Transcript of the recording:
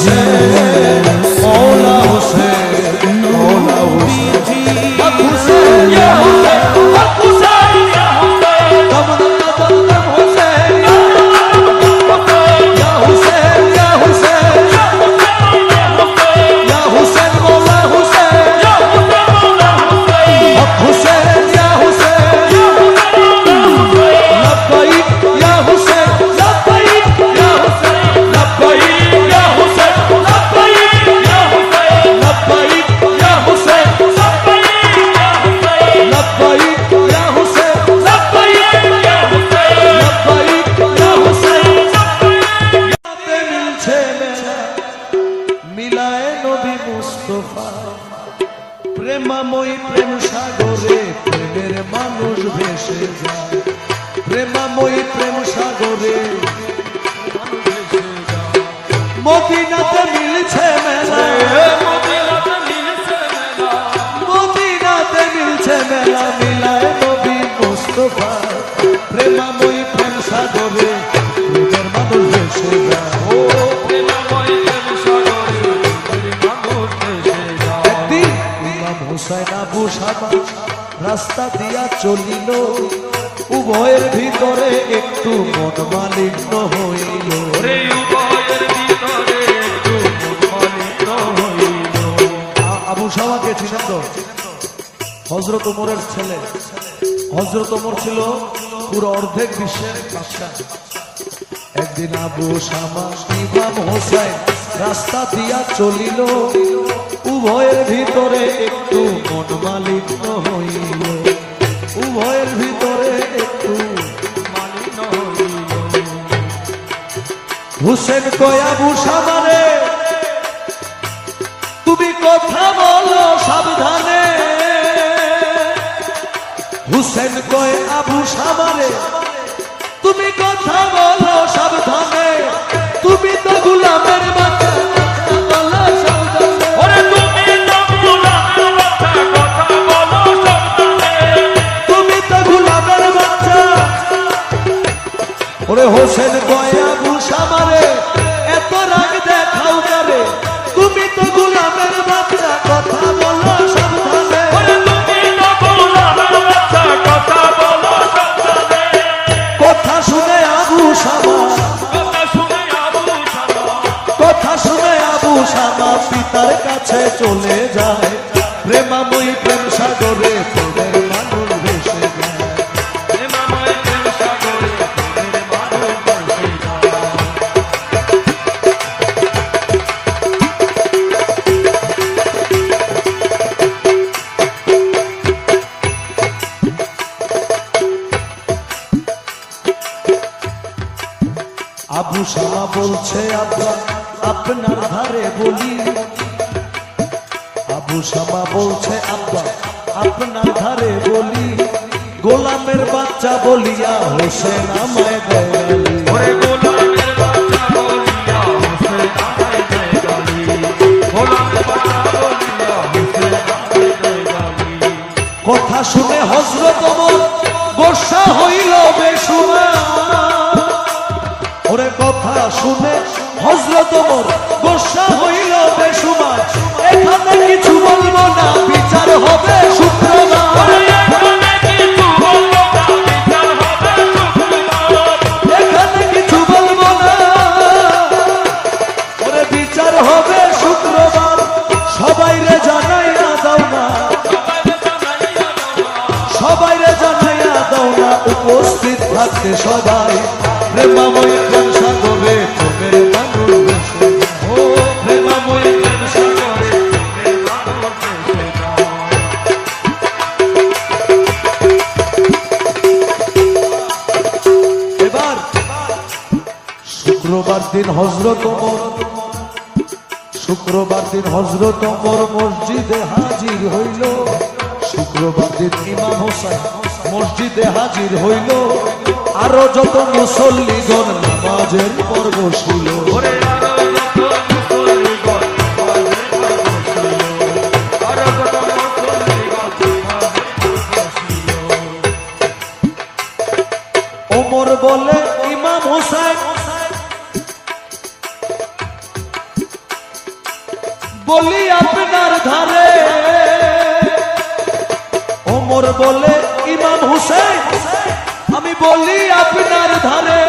हुसैन मौला हुसैन मौला हुसैन हक हुसैन या हुसैन हक हुसैन या हुसैन तमन्ना तमन्ना हुसैन या हुसैन या हुसैन या हुसैन मौला हुसैन या हुसैन मौला हुसैन हक हुसैन या हुसैन लब्बैक या हुसैन लब्बैक या हुसैन लब्बैक या हुसैन लब्बैक या हुसैन लब्बैक या हुसैन लब्बैक या हुसैन लब्बैक या हुसैन लब्बैक या हुसैन याते मिलছে মেলা মিলায় নবী মুস্তাফা প্রেমময় প্রেম সাগরে প্রেমের মানুষ ভেসে যায় প্রেমময় প্রেম সাগরে মদিনাতে মিলছে মেলা মদিনাতে মিলছে মেলা মিলায় নবী মুস্তাফা প্রেমময় প্রেম সাগরে প্রেমের মানুষ ভেসে যায় ও প্রেমময় প্রেম সাগরে প্রেমের মানুষ ভেসে যায় একদিন ইমাম হুসাইন আবু শামা রাস্তা দিয়া চলিল উভয়ের ভিতরে একটু মন মালিন্য হইল রে উভয়ের ভিতরে একটু মন মালিন্য হইল আবু শামাকে চিনেন তো হযরত ওমরের ছেলে হযরত ওমর ছিল পুরো অর্ধেক বিশ্বের বাদশা একদিন আবু শামা ইমাম হুসাইন রাস্তা দিয়া চলিল উভয়ের ভিতরে একটু মন মালিন্য হইল উভয়ের ভিতরে একটু মালিন্য হইল হুসেন কয় আবু শামারে তুমি কথা বলো সাবধানে হুসেন কয় আবু শামারে তুমি কথা বলো সাবধানে তুমি তো গোলামের বাচ্চা বলো সাবধানে ওরে তুমি তো গোলামের বাচ্চা কথা বলো সাবধানে তুমি তো গোলামের বাচ্চা ওরে হোসেন কয় আবু শামারে এত রাগ দেখাও করে তুমি তো গোলামের বাচ্চা কথা বলো সাবধানে ওরে তুমি তো গোলামের বাচ্চা কথা বলো সাবধানে কথা শুনে আবু শামা কথা শুনে আবু শামা পিতার কাছে চলে যায় প্রেমময় প্রেম সাগরে প্রেমের মানুষ ভেসে যায় প্রেমময় প্রেম সাগরে প্রেমের মানুষ ভেসে যায় আবু শামা বলছে আব্বা আপনার ধারে বলি আবু শামা বলছে আব্বা আপনার ধারে বলি গোলামের বাচ্চা বলিয়া হোসেন আমায় দেয় গালি ওরে গোলামের বাচ্চা বলিয়া হোসেন আমায় দেয় গালি গোলামের বাচ্চা বলিয়া হোসেন আমায় দেয় গালি কথা শুনে হযরত ওমর গোসা হইল বেসুমার ওরে কথা শুনে হযরত ওমর গোসা হইল বেসুমার এখানে কিছু বলবো না বিচার হবে শুক্রবার এখানে কিছু বলবো না বিচার হবে শুক্রবার এখানে কিছু বলবো না ওরে বিচার হবে শুক্রবার সবাইরে জানাইয়া দাও না সবাইরে জানাইয়া দাও না উপস্থিত থাকতে সবাই প্রেমময় প্রেম সাগরে প্রেমের মানুষ ভেসে ও প্রেমময় প্রেম সাগরে প্রেমের মানুষ ভেসে এবার শুক্রবার দিন হযরত ওমর মসজিদে হাজির হইল শুক্রবার দিন ইমাম হোসেন মসজিদে হাজির হইল আরো যত মুসল্লিগণ নামাজের পর বসিল ওমর বলে ইমাম হোসেন বলি আপনার ধারে ওমর বলে ইমাম হুসেন আমি বলি আপনার ধারে